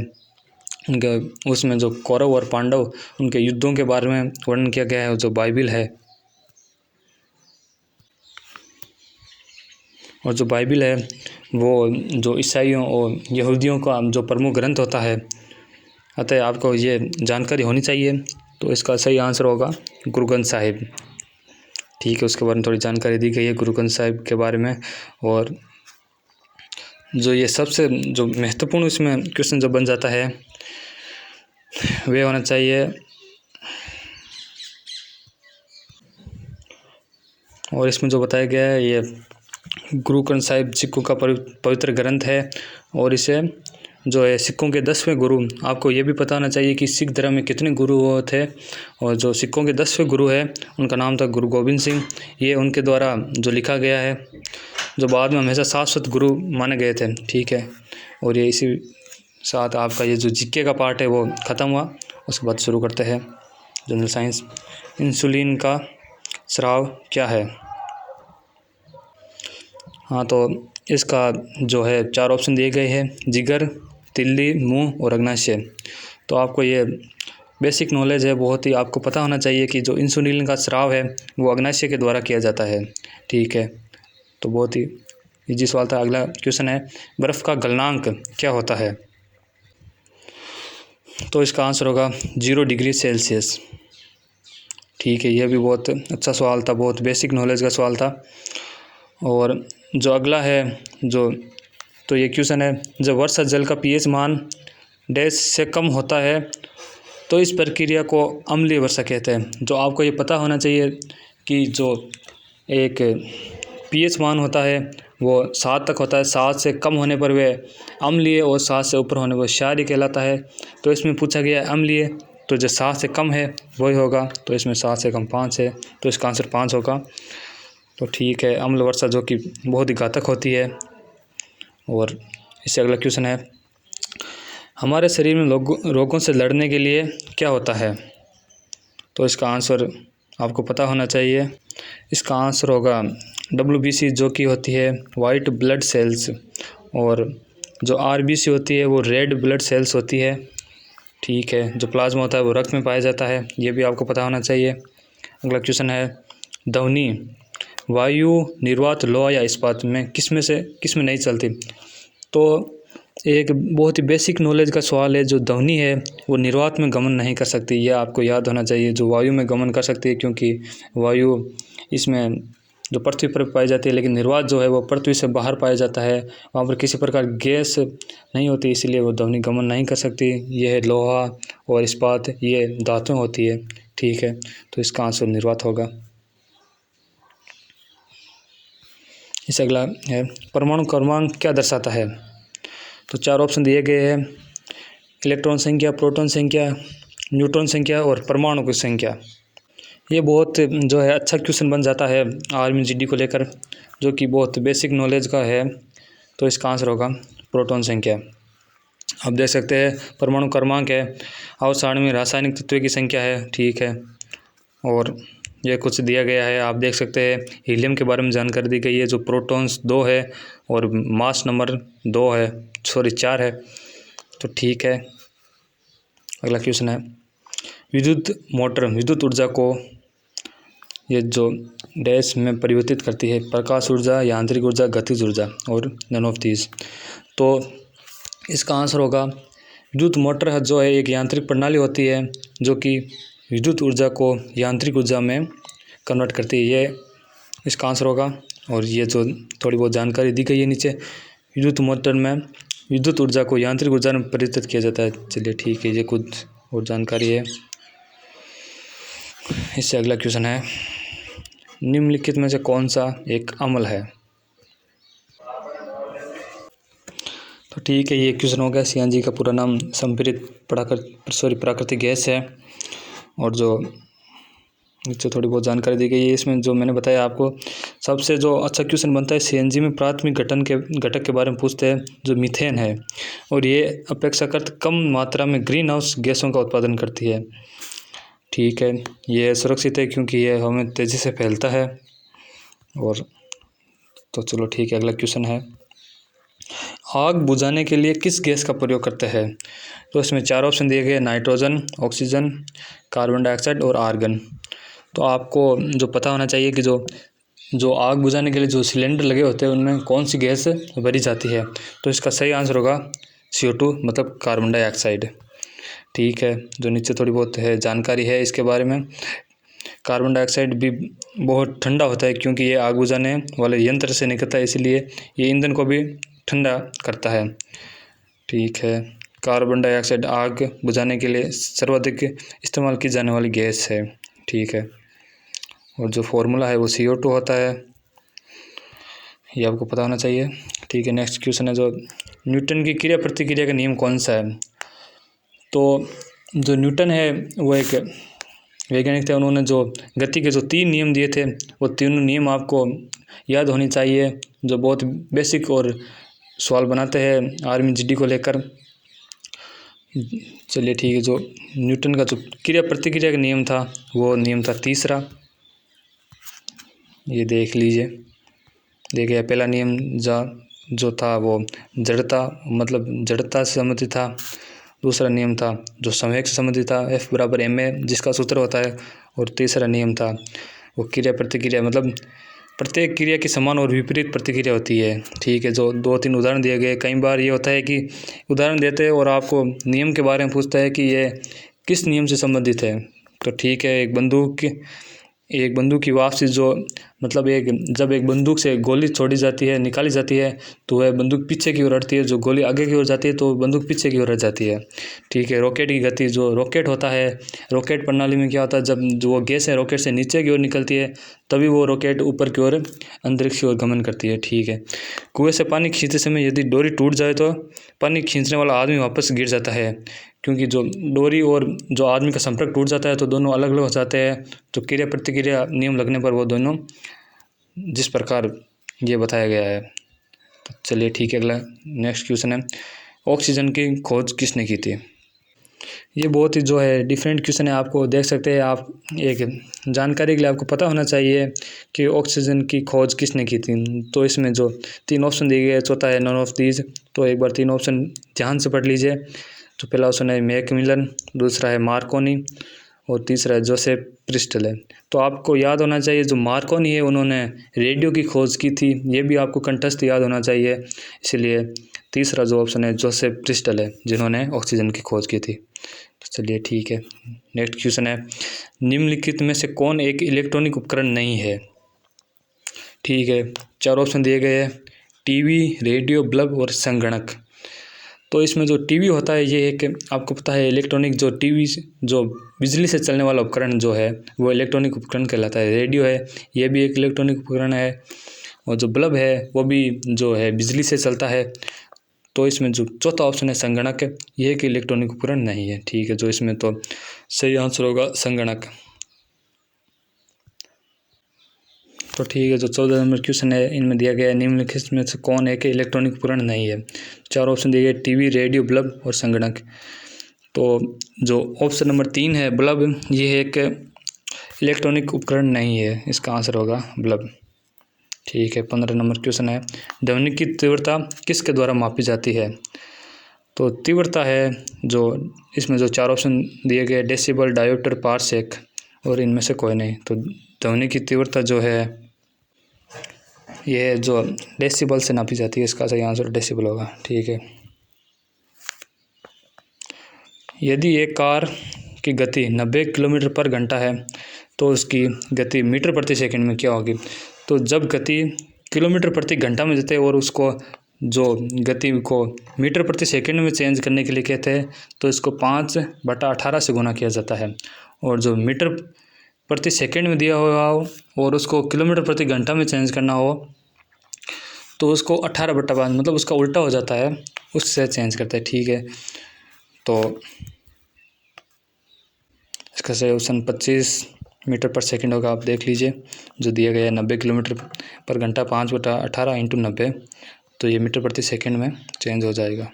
Speaker 1: उनके उसमें जो कौरव और पांडव उनके युद्धों के बारे में वर्णन किया गया है। जो बाइबिल है, और जो बाइबिल है वो जो ईसाइयों और यहूदियों का जो प्रमुख ग्रंथ होता है, अतः आपको ये जानकारी होनी चाहिए। तो इसका सही आंसर होगा गुरु ग्रंथ साहिब, ठीक है। उसके बारे में थोड़ी जानकारी दी गई है गुरु ग्रंथ साहिब के बारे में। और जो ये सबसे जो महत्वपूर्ण इसमें क्वेश्चन जो बन जाता है वे होना चाहिए, और इसमें जो बताया गया है ये गुरु ग्रंथ साहिब सिखों का पवित्र ग्रंथ है, और इसे जो है सिखों के 10वें गुरु, आपको ये भी पता होना चाहिए कि सिख धर्म में कितने गुरु हुए थे, और जो सिखों के 10वें गुरु है उनका नाम था गुरु गोबिंद सिंह। ये उनके द्वारा जो लिखा गया है, जो बाद में हमेशा शाश्वत गुरु माने गए थे, ठीक है। और ये इसी साथ आपका ये जो जीके का पार्ट है वो ख़त्म हुआ। उसके बाद शुरू करते हैं जनरल साइंस। इंसुलिन का स्राव क्या है? हाँ, तो इसका जो है 4 ऑप्शन दिए गए हैं, जिगर, तिल्ली, मुंह और अग्नाशय। तो आपको ये बेसिक नॉलेज है, बहुत ही आपको पता होना चाहिए कि जो इंसुलिन का स्राव है वो अग्नाशय के द्वारा किया जाता है, ठीक है। तो बहुत ही इजी सवाल था। अगला क्वेश्चन है, बर्फ़ का गलनांक क्या होता है? तो इसका आंसर होगा 0 डिग्री सेल्सियस, ठीक है। यह भी बहुत अच्छा सवाल था, बहुत बेसिक नॉलेज का सवाल था। और जो अगला है तो ये क्वेश्चन है, जब वर्षा जल का पीएच मान डैश से कम होता है तो इस प्रक्रिया को अम्लीय वर्षा कहते हैं। जो आपको ये पता होना चाहिए कि जो एक पीएच मान होता है वो 7 तक होता है, 7 से कम होने पर वे अम्लीय और 7 से ऊपर होने पर क्षारीय कहलाता है। तो इसमें पूछा गया है अम्लीय, तो जो 7 से कम है वही होगा, तो इसमें 7 से कम 5 है, तो इसका आंसर 5 होगा। तो ठीक है, अम्ल वर्षा जो कि बहुत ही घातक होती है। और इससे अगला क्वेश्चन है, हमारे शरीर में रोगों से लड़ने के लिए क्या होता है? तो इसका आंसर आपको पता होना चाहिए। इसका आंसर होगा WBC, जो कि होती है वाइट ब्लड सेल्स, और जो RBC होती है वो रेड ब्लड सेल्स होती है, ठीक है। जो प्लाज्मा होता है वो रक्त में पाया जाता है, ये भी आपको पता होना चाहिए। अगला क्वेश्चन है, ध्वनि वायु, निर्वात, लोहा या इस्पात में किस में नहीं चलती? तो एक बहुत ही बेसिक नॉलेज का सवाल है। जो ध्वनि है वो निर्वात में गमन नहीं कर सकती, यह आपको याद होना चाहिए। जो वायु में गमन कर सकती है, क्योंकि वायु इसमें जो पृथ्वी पर पाई जाती है, लेकिन निर्वात जो है वो पृथ्वी से बाहर पाया जाता है, वहाँ पर किसी प्रकार गैस नहीं होती, इसलिए वो ध्वनि गमन नहीं कर सकती। यह है लोहा और इस्पात, ये धातुएं होती है, ठीक है। तो इसका आंसर निर्वात होगा। इस अगला है, परमाणु क्रमांक क्या दर्शाता है? तो 4 ऑप्शन दिए गए हैं, इलेक्ट्रॉन संख्या, प्रोटॉन संख्या, न्यूट्रॉन संख्या और परमाणु की संख्या। ये बहुत जो है अच्छा क्वेश्चन बन जाता है आर्मी GD को लेकर, जो कि बहुत बेसिक नॉलेज का है। तो इसका आंसर होगा प्रोटॉन संख्या। आप देख सकते हैं परमाणु क्रमांक है, आवर्त सारणी में रासायनिक तत्व की संख्या है, ठीक है। और यह कुछ दिया गया है, आप देख सकते हैं हीलियम के बारे में जानकारी दी गई है, जो प्रोटॉन्स 2 है और मास नंबर 4 है, तो ठीक है। अगला क्वेश्चन है, विद्युत मोटर विद्युत ऊर्जा को ये जो डैश में परिवर्तित करती है, प्रकाश ऊर्जा, यांत्रिक ऊर्जा, गतिज ऊर्जा और नन ऑफ दीज। तो इसका आंसर होगा विद्युत मोटर जो है एक यांत्रिक प्रणाली होती है जो कि विद्युत ऊर्जा को यांत्रिक ऊर्जा में कन्वर्ट करती है, ये इसका आंसर होगा। और ये जो थोड़ी बहुत जानकारी दी गई है नीचे, विद्युत मोटर में विद्युत ऊर्जा को यांत्रिक ऊर्जा में परिवर्तित किया जाता है। चलिए ठीक है, ये कुछ और जानकारी है। इससे अगला क्वेश्चन है, निम्नलिखित में से कौन सा एक अम्ल है। तो ठीक है, ये क्वेश्चन हो गया। CNG का पूरा नाम संपीड़ित प्राकृतिक गैस है। और जो नीचे थोड़ी बहुत जानकारी दी गई है, इसमें जो मैंने बताया आपको, सबसे जो अच्छा क्वेश्चन बनता है CNG में प्राथमिक घटक के बारे में पूछते हैं, जो मीथेन है, और ये अपेक्षाकृत कम मात्रा में ग्रीन हाउस गैसों का उत्पादन करती है। ठीक है, ये सुरक्षित है क्योंकि ये हमें तेज़ी से फैलता है। और तो चलो ठीक है, अगला क्वेश्चन है, आग बुझाने के लिए किस गैस का प्रयोग करते हैं। तो इसमें 4 ऑप्शन दिए गए, नाइट्रोजन, ऑक्सीजन, कार्बन डाइऑक्साइड और आर्गन। तो आपको जो पता होना चाहिए कि जो आग बुझाने के लिए जो सिलेंडर लगे होते हैं उनमें कौन सी गैस भरी जाती है। तो इसका सही आंसर होगा CO2, मतलब कार्बन डाइऑक्साइड। ठीक है, जो नीचे थोड़ी बहुत है जानकारी है इसके बारे में। कार्बन डाइऑक्साइड भी बहुत ठंडा होता है क्योंकि ये आग बुझाने वाले यंत्र से निकलता है, इसलिए ये ईंधन को भी ठंडा करता है। ठीक है, कार्बन डाइऑक्साइड आग बुझाने के लिए सर्वाधिक इस्तेमाल की जाने वाली गैस है। ठीक है, और जो फॉर्मूला है वो CO2 होता है, ये आपको पता होना चाहिए। ठीक है, नेक्स्ट क्वेश्चन है, जो न्यूटन की क्रिया प्रतिक्रिया का नियम कौन सा है। तो जो न्यूटन है वो एक वैज्ञानिक थे, उन्होंने जो गति के जो 3 नियम दिए थे, वो तीनों नियम आपको याद होनी चाहिए, जो बहुत बेसिक और सवाल बनाते हैं आर्मी GD को लेकर। चलिए ठीक है, जो न्यूटन का जो क्रिया प्रतिक्रिया का नियम था वो नियम था तीसरा, ये देख लीजिए। देखिए, पहला नियम जो था वो जड़ता, मतलब जड़ता से संबंधित था। दूसरा नियम था जो संवेग से संबंधित था, F = ma, जिसका सूत्र होता है। और तीसरा नियम था वो क्रिया प्रतिक्रिया, मतलब प्रत्येक क्रिया की समान और विपरीत प्रतिक्रिया होती है। ठीक है, जो 2-3 उदाहरण दिए गए। कई बार ये होता है कि उदाहरण देते हैं और आपको नियम के बारे में पूछता है कि ये किस नियम से संबंधित है। तो ठीक है, एक बंदूक की वापसी, जो मतलब जब एक बंदूक से गोली छोड़ी जाती है, निकाली जाती है, तो वह बंदूक पीछे की ओर हटती है। जो गोली आगे की ओर जाती है तो बंदूक पीछे की ओर हट जाती है। ठीक है, रॉकेट की गति, जो रॉकेट होता है, रॉकेट प्रणाली में क्या होता है, जब जो वो गैस है रॉकेट से नीचे की ओर निकलती है, तभी वो रॉकेट ऊपर की ओर अंतरिक्ष की ओर गमन करती है। ठीक है, कुएँ से पानी खींचते समय यदि डोरी टूट जाए तो पानी खींचने वाला आदमी वापस गिर जाता है, क्योंकि जो डोरी और जो आदमी का संपर्क टूट जाता है तो दोनों अलग अलग हो जाते हैं। तो क्रिया प्रतिक्रिया नियम लगने पर वो दोनों जिस प्रकार ये बताया गया है। तो चलिए ठीक है, अगला नेक्स्ट क्वेश्चन है, ऑक्सीजन की खोज किसने की थी। ये बहुत ही जो है डिफरेंट क्वेश्चन है, आपको देख सकते हैं आप। एक जानकारी के लिए आपको पता होना चाहिए कि ऑक्सीजन की खोज किसने की थी। तो इसमें जो 3 ऑप्शन दिए गए, चौथा है नन ऑफ दीज। तो एक बार 3 ऑप्शन ध्यान से पढ़ लीजिए। तो पहला ऑप्शन है मैकमिलन, दूसरा है मार्कोनी, और तीसरा है जोसेफ प्रिस्टल है। तो आपको याद होना चाहिए जो मार्कोनी है उन्होंने रेडियो की खोज की थी, ये भी आपको कंठस्थ याद होना चाहिए। इसलिए तीसरा जो ऑप्शन है जोसेफ प्रिस्टल है, जिन्होंने ऑक्सीजन की खोज की थी। तो चलिए ठीक है, नेक्स्ट क्वेश्चन है, निम्नलिखित में से कौन एक इलेक्ट्रॉनिक उपकरण नहीं है। ठीक है, 4 ऑप्शन दिए गए हैं, टीवी, रेडियो, बल्ब और संगणक। तो इसमें जो टीवी होता है, ये एक आपको पता है इलेक्ट्रॉनिक, जो टीवी जो बिजली से चलने वाला उपकरण जो है वो इलेक्ट्रॉनिक उपकरण कहलाता है। रेडियो है, ये भी एक इलेक्ट्रॉनिक उपकरण है। और जो बल्ब है वो भी जो है बिजली से चलता है। तो इसमें जो चौथा ऑप्शन है संगणक, ये एक इलेक्ट्रॉनिक उपकरण नहीं है। ठीक है, जो इसमें तो सही आंसर होगा संगणक। तो ठीक है, जो 14 नंबर क्वेश्चन है, इनमें दिया गया है निम्नलिखित में से कौन एक इलेक्ट्रॉनिक उपकरण नहीं है। 4 ऑप्शन दिए गए, टीवी, रेडियो, बल्ब और संगणक। तो जो ऑप्शन नंबर 3 है बल्ब, ये एक इलेक्ट्रॉनिक उपकरण नहीं है, इसका आंसर होगा बल्ब। ठीक है, 15 नंबर क्वेश्चन है, ध्वनि की तीव्रता किसके द्वारा मापी जाती है। तो तीव्रता है जो इसमें जो 4 ऑप्शन दिए गए, डेसिबल, डायोप्टर, पारसेक, और इनमें से कोई नहीं। तो ध्वनि की तीव्रता जो है ये जो डेसिबल से नापी जाती है, इसका सही आंसर डेसिबल होगा। ठीक है, यदि एक कार की गति 90 किलोमीटर पर घंटा है तो उसकी गति मीटर प्रति सेकंड में क्या होगी। तो जब गति किलोमीटर प्रति घंटा में देते हैं और उसको जो गति को मीटर प्रति सेकंड में चेंज करने के लिए कहते हैं, तो इसको 5/18 से गुना किया जाता है। और जो मीटर प्रति सेकंड में दिया हुआ हो और उसको किलोमीटर प्रति घंटा में चेंज करना हो तो उसको 18/5 मतलब उसका उल्टा हो जाता है, उससे चेंज करते हैं। ठीक है, तो इसका सही ऑप्शन 25 मीटर पर सेकंड होगा। आप देख लीजिए जो दिया गया है 90 किलोमीटर पर घंटा 5/18 × 90, तो ये मीटर प्रति सेकंड में चेंज हो जाएगा।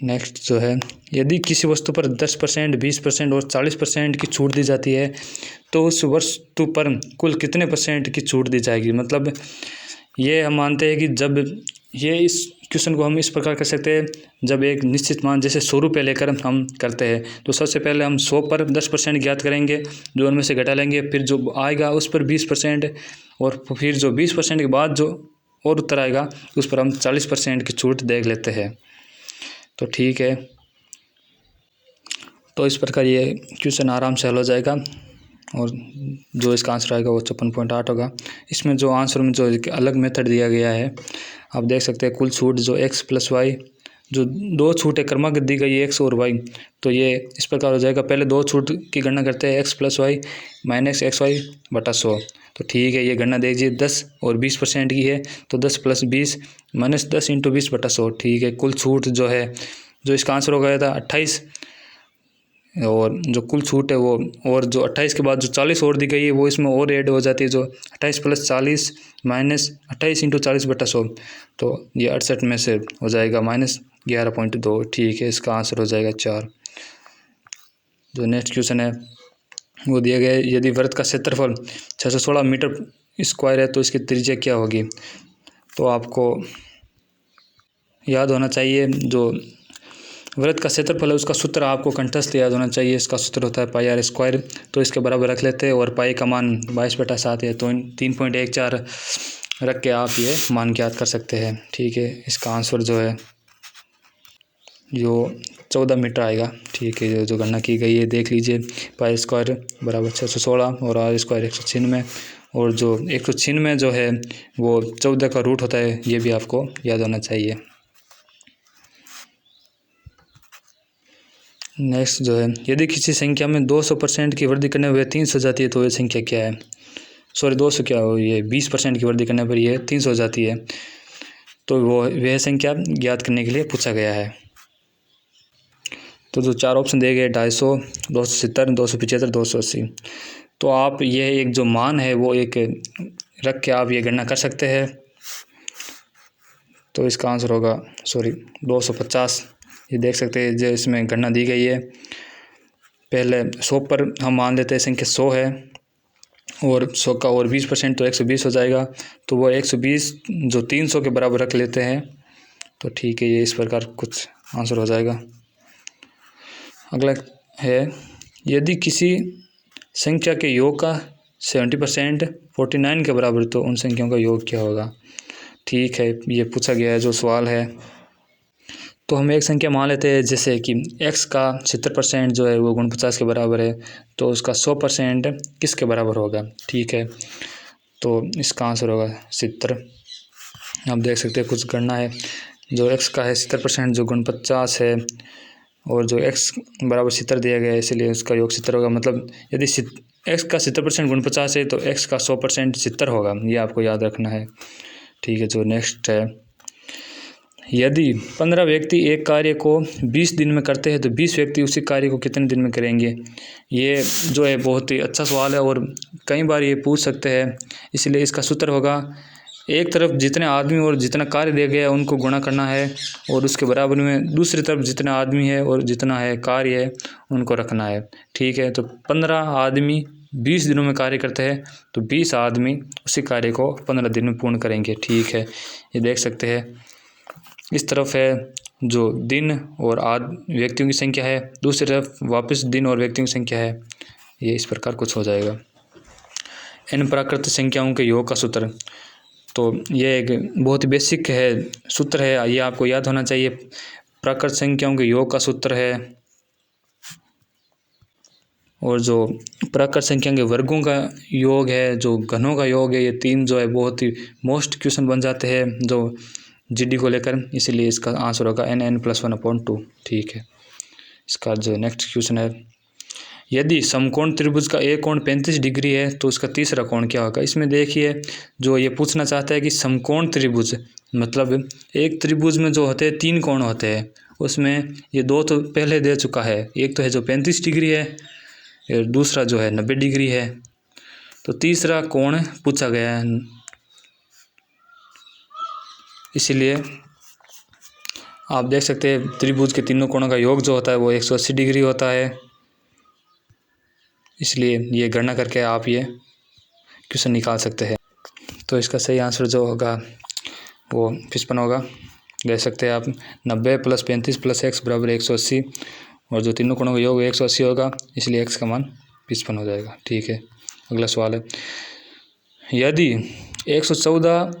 Speaker 1: नेक्स्ट जो है, यदि किसी वस्तु पर 10%, 20% और 40% की छूट दी जाती है तो उस वस्तु पर कुल कितने % की छूट दी जाएगी। मतलब ये हम मानते हैं कि जब ये इस क्वेश्चन को हम इस प्रकार कर सकते हैं, जब एक निश्चित मान जैसे 100 रुपये लेकर हम करते हैं तो सबसे पहले हम 100 पर 10% ज्ञात करेंगे, जो उनमें से घटा लेंगे, फिर जो आएगा उस पर 20% और फिर जो 20% के बाद जो और उत्तर आएगा उस पर हम 40% की छूट देख लेते हैं। तो ठीक है, तो इस प्रकार ये क्वेश्चन आराम से हल हो जाएगा और जो इसका आंसर आएगा वो 54.8 होगा। इसमें जो आंसर में जो एक अलग मेथड दिया गया है, आप देख सकते हैं कुल छूट जो x + y, जो दो छूटें क्रमागत दी गई x और y, तो ये इस प्रकार हो जाएगा। पहले दो छूट की गणना करते हैं, x + y - xy/100। तो ठीक है, ये गणना देखिए 10 और 20% की है, तो 10 + 20 - 10 × 20/100। ठीक है, कुल छूट जो है, जो इसका आंसर हो गया था 28, और जो कुल छूट है वो, और जो 28 के बाद जो 40 और दी गई है वो इसमें और ऐड हो जाती है, जो 28 + 40 - 28 × 40/100, तो ये 68 में से हो जाएगा -11.2। ठीक है, इसका आंसर हो जाएगा 4। जो नेक्स्ट क्वेश्चन है वो दिया गया है, यदि वृत्त का क्षेत्रफल 616 मीटर स्क्वायर है तो इसकी त्रिज्या क्या होगी। तो आपको याद होना चाहिए, जो वृत्त का क्षेत्रफल है उसका सूत्र आपको कंठस्थ याद होना चाहिए। इसका सूत्र होता है πr², तो इसके बराबर रख लेते हैं, और पाई का मान 22/7 है, तो 3.14 रख के आप ये मान ज्ञात कर सकते हैं। ठीक है, इसका आंसर जो है जो 14 मीटर आएगा। ठीक है, जो गणना की गई है देख लीजिए, πr² = 616 और r² 196, और जो 196 जो है वो 14 का रूट होता है, ये भी आपको याद होना चाहिए। नेक्स्ट जो है, यदि किसी संख्या में 200% की वृद्धि करने पर 300 हो जाती है तो ये संख्या क्या है। सॉरी 200 क्या हो, ये 20% की वृद्धि करने पर ये 300 हो जाती है, तो वह संख्या ज्ञात करने के लिए पूछा गया है। तो जो 4 ऑप्शन दिए गए 250, 270, 275, 280, तो आप ये एक जो मान है वो एक रख के आप ये गणना कर सकते हैं। तो इसका आंसर होगा 250। ये देख सकते हैं जो इसमें गणना दी गई है, पहले 100 पर हम मान लेते हैं संख्या 100 है, और 100 का और 20% तो 120 हो जाएगा, तो वो 120 जो 300 के बराबर रख लेते हैं। तो ठीक है, ये इस प्रकार कुछ आंसर हो जाएगा। अगला है, यदि किसी संख्या के योग का 70% 49 के बराबर तो उन संख्याओं का योग क्या होगा। ठीक है, ये पूछा गया है जो सवाल है। तो हम एक संख्या मान लेते हैं, जैसे कि x का 70% जो है वो 49 के बराबर है, तो उसका 100% किसके बराबर होगा। ठीक है, तो इसका आंसर होगा 70। आप देख सकते हैं कुछ गणना है, जो x का है 70% जो 49 है, और जो x बराबर 70 दिया गया है, इसलिए उसका योग 70 होगा। मतलब यदि x का 70% 49 है तो x का 100% 70 होगा, ये आपको याद रखना है। ठीक है, जो नेक्स्ट है, यदि 15 व्यक्ति एक कार्य को 20 दिन में करते हैं तो 20 व्यक्ति उसी कार्य को कितने दिन में करेंगे। ये जो है बहुत ही अच्छा सवाल है और कई बार ये पूछ सकते हैं, इसलिए इसका सूत्र होगा, एक तरफ जितने आदमी और जितना कार्य दिया गया है उनको गुणा करना है, और उसके बराबर में दूसरी तरफ जितना आदमी है और जितना है कार्य है उनको रखना है। ठीक है, तो 15 आदमी 20 दिनों में कार्य करते हैं तो 20 आदमी उसी कार्य को 15 दिन में पूर्ण करेंगे। ठीक है, ये देख सकते हैं, इस तरफ है जो दिन और व्यक्तियों की संख्या है, दूसरी तरफ वापस दिन और व्यक्तियों की संख्या है। ये इस प्रकार कुछ हो जाएगा। इन प्राकृतिक संख्याओं के योग का सूत्र, तो ये एक बहुत ही बेसिक है सूत्र है, ये आपको याद होना चाहिए। प्राकृतिक संख्याओं के योग का सूत्र है, और जो प्राकृत संख्या के वर्गों का योग है, जो घनों का योग है, ये तीन जो है बहुत ही मोस्ट क्वेश्चन बन जाते हैं, जो GD को लेकर, इसीलिए इसका आंसर होगा n+1/2। ठीक है। इसका जो नेक्स्ट क्वेश्चन है, यदि समकोण त्रिभुज का एक कोण 35 डिग्री है तो उसका तीसरा कोण क्या होगा। इसमें देखिए जो ये पूछना चाहता है कि समकोण त्रिभुज मतलब एक त्रिभुज में जो होते हैं 3 कोण होते हैं, उसमें ये 2 तो पहले दे चुका है, एक तो है जो 35 डिग्री है और दूसरा जो है 90 डिग्री है। तो तीसरा कोण पूछा गया है, इसीलिए आप देख सकते हैं त्रिभुज के तीनों कोणों का योग जो होता है वो 180 डिग्री होता है, इसलिए ये गणना करके आप ये क्वेश्चन निकाल सकते हैं। तो इसका सही आंसर जो होगा वो 55 होगा। देख सकते हैं आप 90 + 35 + x = 180 और जो तीनों कोणों का योग 180 होगा, इसलिए x का मान 55 हो जाएगा। ठीक है। अगला सवाल है, यदि 114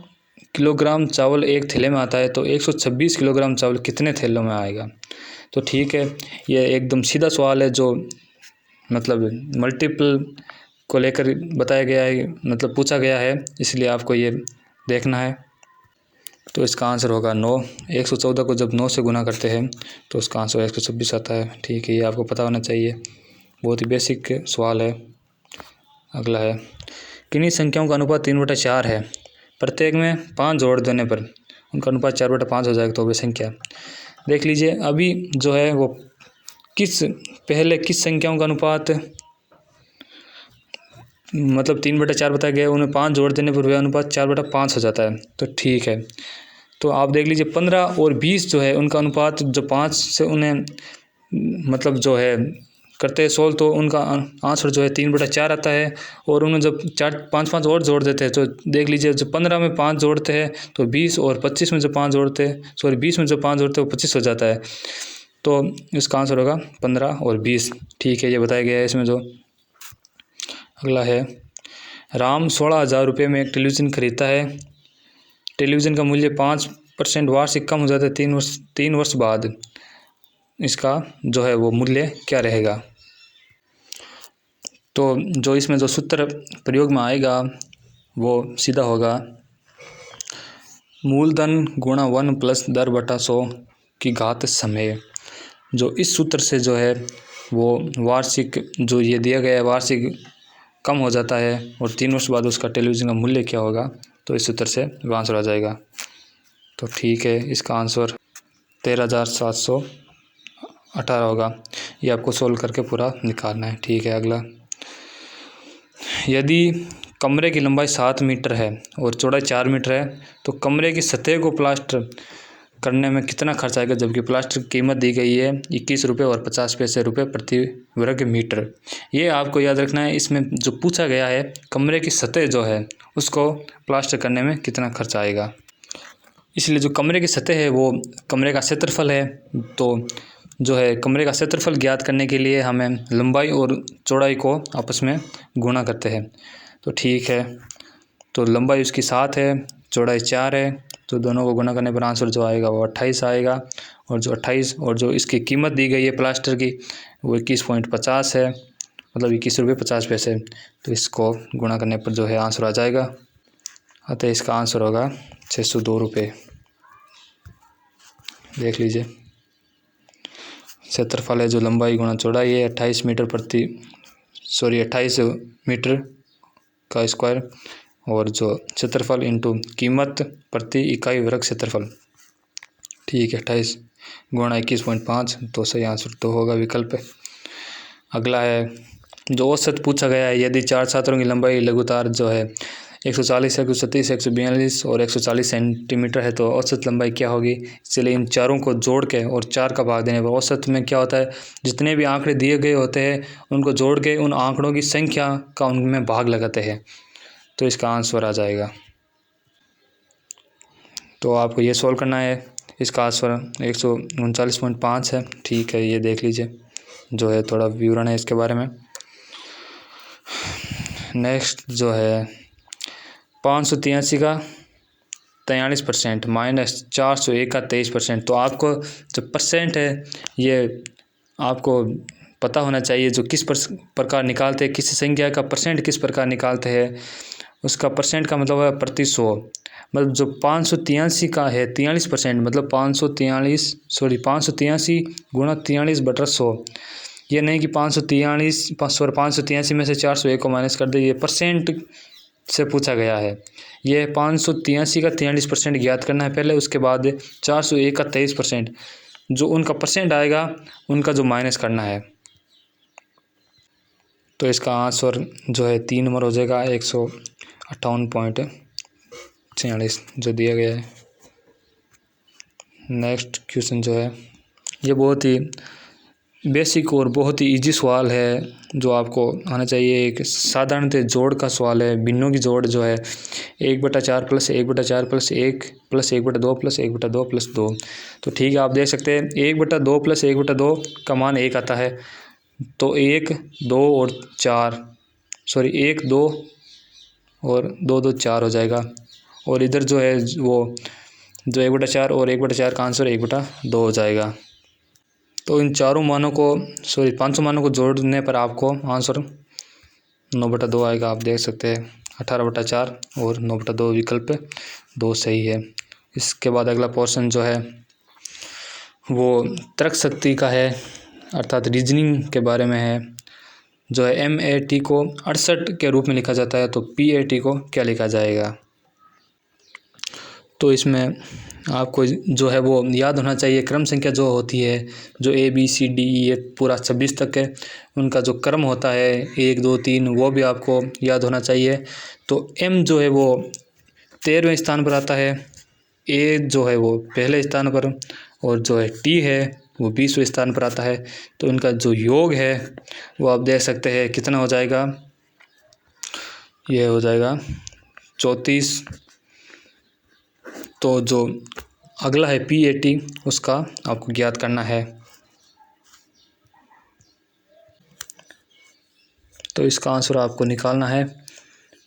Speaker 1: किलोग्राम चावल एक थैले में आता है तो 126 किलोग्राम चावल कितने थैलों में आएगा। तो ठीक है, ये एकदम सीधा सवाल है जो मतलब मल्टीपल को लेकर बताया गया है, मतलब पूछा गया है, इसलिए आपको ये देखना है। तो इसका आंसर होगा 9। 114 को जब 9 से गुना करते हैं तो उसका आंसर 126 आता है। ठीक है, ये आपको पता होना चाहिए, बहुत ही बेसिक सवाल है। अगला है, किन्हीं संख्याओं का अनुपात 3/4 है, प्रत्येक में 5 जोड़ देने पर उनका अनुपात 4/5 हो जाएगा। तो वे संख्या देख लीजिए, अभी जो है वो पहले किस संख्याओं का अनुपात मतलब 3/4 बताया गया, उन्हें 5 जोड़ देने पर वह अनुपात 4/5 हो जाता है। तो ठीक है, तो आप देख लीजिए 15 और 20 जो है उनका अनुपात जो 5 से उन्हें मतलब जो है करते हैं सोल्व, तो उनका आंसर जो है 3/4 आता है। और उन्हें जब 4-5 और जोड़ देते हैं तो देख लीजिए जो 15 में 5 जोड़ते हैं तो 20 और 25 में जो 5 जोड़ते हैं 20 में जो 5 जोड़ते हैं वो 25 हो जाता है। तो इसका आंसर होगा 15 और 20। ठीक है, ये बताया गया है इसमें जो। अगला है, राम 16,000 रुपये में एक टेलीविज़न खरीदता है, टेलीविज़न का मूल्य 5% वार्षिक कम हो जाता है 3 वर्ष बाद, इसका जो है वो मूल्य क्या रहेगा। तो जो इसमें जो सूत्र प्रयोग में आएगा वो सीधा होगा मूलधन गुणा 1 + दर/100 की घात समय। जो इस सूत्र से जो है वो वार्षिक जो ये दिया गया है वार्षिक कम हो जाता है और 3 वर्ष बाद उसका टेलीविज़न का मूल्य क्या होगा, तो इस सूत्र से वो आंसर आ जाएगा। तो ठीक है, इसका आंसर 13,718 होगा। ये आपको सोल्व करके पूरा निकालना है। ठीक है। अगला, यदि कमरे की लंबाई 7 मीटर है और चौड़ाई 4 मीटर है तो कमरे की सतह को प्लास्टर करने में कितना खर्च आएगा, जबकि प्लास्टर की कीमत दी गई है 21 रुपये और 50 पैसे रुपये प्रति वर्ग मीटर। ये आपको याद रखना है। इसमें जो पूछा गया है कमरे की सतह जो है उसको प्लास्टर करने में कितना खर्च आएगा, इसलिए जो कमरे की सतह है वो कमरे का क्षेत्रफल है। तो जो है कमरे का क्षेत्रफल ज्ञात करने के लिए हमें लंबाई और चौड़ाई को आपस में गुणा करते हैं। तो ठीक है, तो लंबाई उसकी 7 है, चौड़ाई 4 है, तो दोनों को गुणा करने पर आंसर जो आएगा वो 28 आएगा। और जो 28 और जो इसकी कीमत दी गई है प्लास्टर की वो 21.50 है, मतलब 21 रुपये 50 पैसे। तो इसको गुणा करने पर जो है आंसर आ जाएगा, अतः इसका आंसर होगा 602 रुपये। देख लीजिए, क्षेत्रफल है जो लंबाई गुणा चौड़ाई है 28 मीटर का स्क्वायर, और जो क्षेत्रफल इंटू कीमत प्रति इकाई वर्ग क्षेत्रफल। ठीक है, 28 गुणा 21.5, तो सही आंसर तो होगा विकल्प। अगला है, जो औसत पूछा गया है, यदि 4 छात्रों की लंबाई लगातार जो है 140, 137, 142 और 140 सेंटीमीटर है तो औसत लंबाई क्या होगी। इसलिए इन चारों को जोड़ के और 4 का भाग देने पर औसत में क्या होता है, जितने भी आंकड़े दिए गए होते हैं उनको जोड़ के उन आंकड़ों की संख्या का उनमें भाग लगाते हैं, तो इसका आंसर आ जाएगा। तो आपको ये सॉल्व करना है। इसका आंसर 139.5 है। ठीक है, ये देख लीजिए, जो है थोड़ा विवरण है इसके बारे में। नेक्स्ट जो है 583 का 43% माइनस 401 का 23%। तो आपको जो परसेंट है ये आपको पता होना चाहिए, जो किस प्रकार निकालते हैं, किसी संख्या का परसेंट किस प्रकार निकालते हैं, उसका परसेंट का मतलब है प्रति 100। मतलब जो 583 का है 43%, मतलब 583 गुणा 43/100। ये नहीं कि 583 में से 401 को माइनस कर दे, ये परसेंट से पूछा गया है। ये 583 का 43% ज्ञात करना है पहले, उसके बाद 401 का 23%, जो उनका परसेंट आएगा उनका जो माइनस करना है। तो इसका आंसर जो है 3 नंबर हो जाएगा 158.46 जो दिया गया है। नेक्स्ट क्वेश्चन जो है ये बहुत ही बेसिक और बहुत ही इजी सवाल है जो आपको आना चाहिए। एक साधारणतः जोड़ का सवाल है। भिन्नों की जोड़ जो है 1/4 + 1/4 + 1 + 1/2 + 1/2 + 2। तो ठीक है, आप देख सकते हैं 1/2 + 1/2 का मान 1 आता है। तो 1, 2 और 4, सॉरी 1, 2 और 2, 2, 4 हो जाएगा। और इधर जो है वो जो 1/4 और 1/4 का आंसर 1/2 हो जाएगा। तो इन चारों मानों को, सॉरी 500 मानों को जोड़ने पर आपको आंसर 9/2 आएगा। आप देख सकते हैं 18/4 और 9/2 विकल्प 2 सही है। इसके बाद अगला पोर्शन जो है वो तर्क शक्ति का है, अर्थात रीजनिंग के बारे में है। जो है MAT को 68 के रूप में लिखा जाता है, तो PAT को क्या लिखा जाएगा। तो इसमें आपको जो है वो याद होना चाहिए क्रम संख्या जो होती है, जो ABCD ये पूरा 26 तक है, उनका जो क्रम होता है 1 2 3 वो भी आपको याद होना चाहिए। तो M जो है वो 13वें स्थान पर आता है, A जो है वो पहले स्थान पर, और जो है T है वो 20वें स्थान पर आता है। तो इनका जो योग है वो आप देख सकते हैं कितना हो जाएगा, ये हो जाएगा 34। तो जो अगला है PAT, उसका आपको ज्ञात करना है। तो इसका आंसर आपको निकालना है।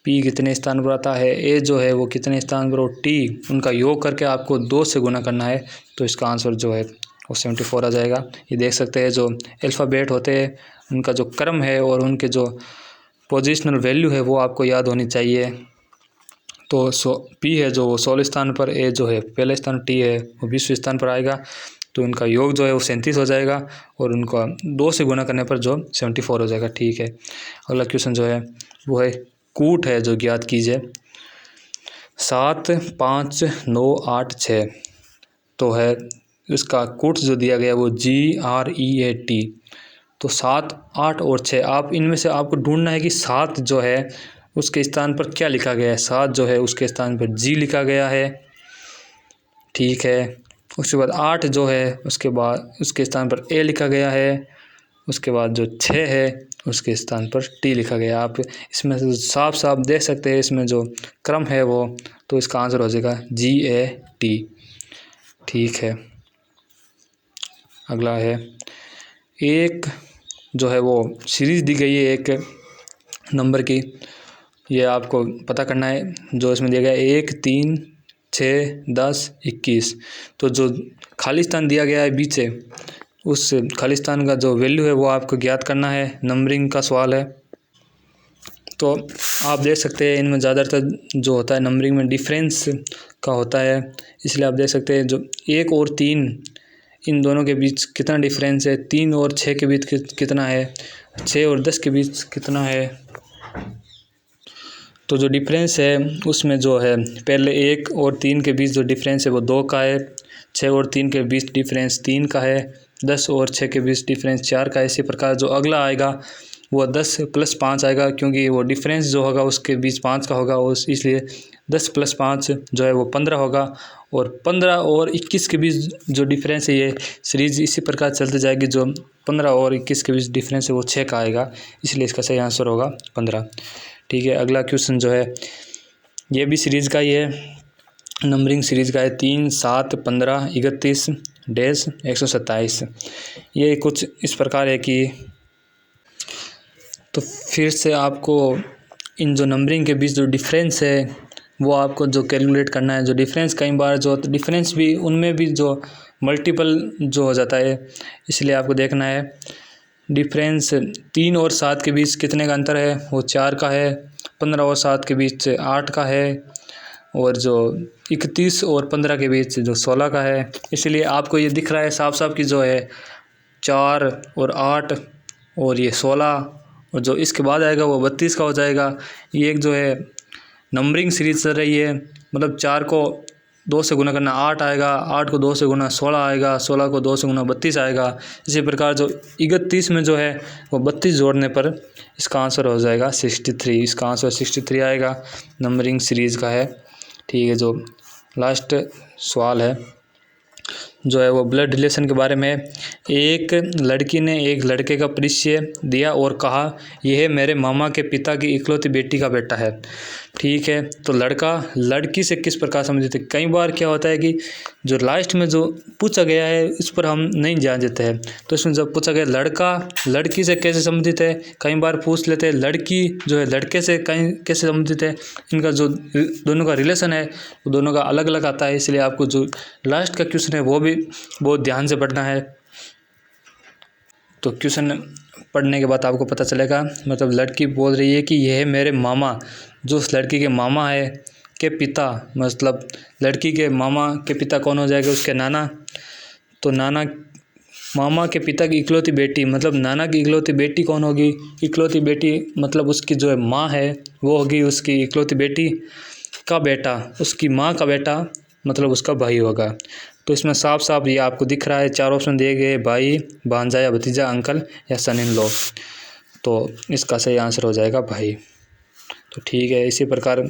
Speaker 1: P कितने स्थान पर आता है, A जो है वो कितने स्थान पर, और T उनका योग करके आपको 2 से गुना करना है। तो इसका आंसर जो है वो 74 आ जाएगा। ये देख सकते हैं जो अल्फ़ाबेट होते हैं उनका जो क्रम है और उनके जो पोजिशनल वैल्यू है वो आपको याद होनी चाहिए। तो P है जो वो 16 स्थान पर, A जो है पहले स्थान, T है वो 20वें स्थान पर आएगा। तो इनका योग जो है वो 37 हो जाएगा और उनका 2 से गुना करने पर जो 74 हो जाएगा। ठीक है, अगला क्वेश्चन जो है वो है कूट है जो ज्ञात कीजिए। 7 5 9 8 6 तो है इसका कूट जो दिया गया वो GREAT। तो 7 8 और 6, आप इनमें से आपको ढूंढना है कि 7 जो है उसके स्थान पर क्या लिखा गया है। 7 जो है उसके स्थान पर G लिखा गया है, ठीक है। उसके बाद 8 जो है उसके बाद उसके स्थान पर A लिखा गया है। उसके बाद जो 6 है उसके स्थान पर T लिखा गया। आप इसमें से साफ साफ देख सकते हैं इसमें जो क्रम है वो, तो इसका आंसर हो जाएगा GAT। ठीक है, अगला है एक जो है वो सीरीज़ दी गई है एक नंबर की, ये आपको पता करना है। जो इसमें दिया गया है 1 3 6 10 21। तो जो खाली स्थान दिया गया है बीच से, उस खाली स्थान का जो वैल्यू है वो आपको ज्ञात करना है। नंबरिंग का सवाल है। तो आप देख सकते हैं इनमें ज़्यादातर जो होता है नंबरिंग में डिफरेंस का होता है, इसलिए आप देख सकते हैं जो 1 और 3 इन दोनों के बीच कितना डिफरेंस है, 3 और 6 के बीच कितना है, 6 और 10 के बीच कितना है। तो जो डिफरेंस है उसमें जो है पहले 1 और 3 के बीच जो डिफरेंस है वो 2 का है, 6 और 3 के बीच डिफरेंस 3 का है, 10 और 6 के बीच डिफरेंस 4 का है। इसी प्रकार जो अगला आएगा वो 10 + 5 आएगा, क्योंकि वो डिफरेंस जो होगा उसके बीच 5 का होगा, और इसलिए 10 + 5 जो है वो 15 होगा। और 15 और 21 के बीच जो डिफरेंस है ये सीरीज़ इसी प्रकार चलती जाएगी। जो 15 और 21 के बीच डिफरेंस है वो 6 का आएगा, इसलिए इसका सही आंसर होगा 15। ठीक है, अगला क्वेश्चन जो है ये भी सीरीज़ का ही है, नंबरिंग सीरीज़ का है। 3 7 15 31 डैश 127। ये कुछ इस प्रकार है कि, तो फिर से आपको इन जो नंबरिंग के बीच जो डिफरेंस है वो आपको जो कैलकुलेट करना है। जो डिफरेंस कई बार जो डिफरेंस भी उनमें भी जो मल्टीपल जो हो जाता है, इसलिए आपको देखना है डिफरेंस 3 और 7 के बीच कितने का अंतर है, वो 4 का है। 15 और 7 के बीच 8 का है, और जो 31 और 15 के बीच जो 16 का है। इसलिए आपको ये दिख रहा है साफ साफ कि जो है 4 और 8 और ये 16 और जो इसके बाद आएगा वो 32 का हो जाएगा। ये एक जो है नंबरिंग सीरीज चल रही है, मतलब 4 को 2 से गुना करना 8 आएगा, 8 को 2 से गुना 16 आएगा, 16 को 2 से गुना 32 आएगा। इसी प्रकार जो 31 में जो है वो 32 जोड़ने पर इसका आंसर हो जाएगा 63। इसका आंसर 63 आएगा, नंबरिंग सीरीज़ का है। ठीक है, जो लास्ट सवाल है जो है वो ब्लड रिलेशन के बारे में। एक लड़की ने एक लड़के का परिचय दिया और कहा यह मेरे मामा के पिता की इकलौती बेटी का बेटा है। ठीक है, तो लड़का लड़की से किस प्रकार समझे थे। कई बार क्या होता है कि जो लास्ट में जो पूछा गया है इस पर हम नहीं ध्यान देते हैं, तो इसमें जब पूछा गया लड़का लड़की से कैसे संबंधित है, कई बार पूछ लेते हैं लड़की जो है लड़के से कहीं कैसे संबंधित है। इनका जो दोनों का रिलेशन है वो दोनों का अलग अलग आता है, इसलिए आपको जो लास्ट का क्वेश्चन है वो भी बहुत ध्यान से पढ़ना है। तो क्वेश्चन पढ़ने के बाद आपको पता चलेगा, मतलब लड़की बोल रही है कि यह मेरे मामा, जो उस लड़की के मामा है के पिता, मतलब लड़की के मामा के पिता कौन हो जाएगा, उसके नाना। तो नाना मामा के पिता की इकलौती बेटी, मतलब नाना की इकलौती बेटी कौन होगी। इकलौती बेटी मतलब उसकी जो है माँ है वो होगी उसकी इकलौती बेटी का बेटा, उसकी माँ का बेटा मतलब उसका भाई होगा। तो इसमें साफ साफ ये आपको दिख रहा है, 4 ऑप्शन दिए गए, भाई, भांजा या भतीजा, अंकल या सन इन लॉ। तो इसका सही आंसर हो जाएगा भाई। तो ठीक है, इसी प्रकार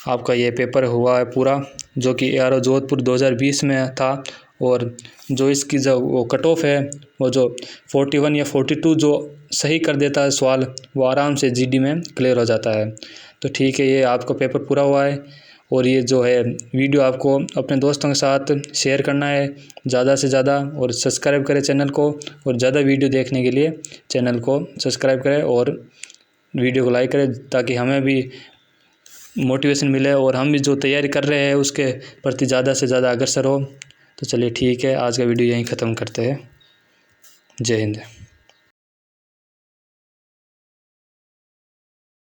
Speaker 1: आपका ये पेपर हुआ है पूरा, जो कि ARO जोधपुर 2020 में था। और जो इसकी जो वो कट ऑफ है वो जो 41 या 42 जो सही कर देता है सवाल, वो आराम से GD में क्लियर हो जाता है। तो ठीक है, ये आपका पेपर पूरा हुआ है। और ये जो है वीडियो आपको अपने दोस्तों के साथ शेयर करना है ज़्यादा से ज़्यादा, और सब्सक्राइब करें चैनल को, और ज़्यादा वीडियो देखने के लिए चैनल को सब्सक्राइब करें और वीडियो को लाइक करें, ताकि हमें भी मोटिवेशन मिले और हम भी जो तैयारी कर रहे हैं उसके प्रति ज़्यादा से ज़्यादा अग्रसर हो। तो चलिए ठीक है, आज का वीडियो यहीं ख़त्म करते हैं। जय हिंद।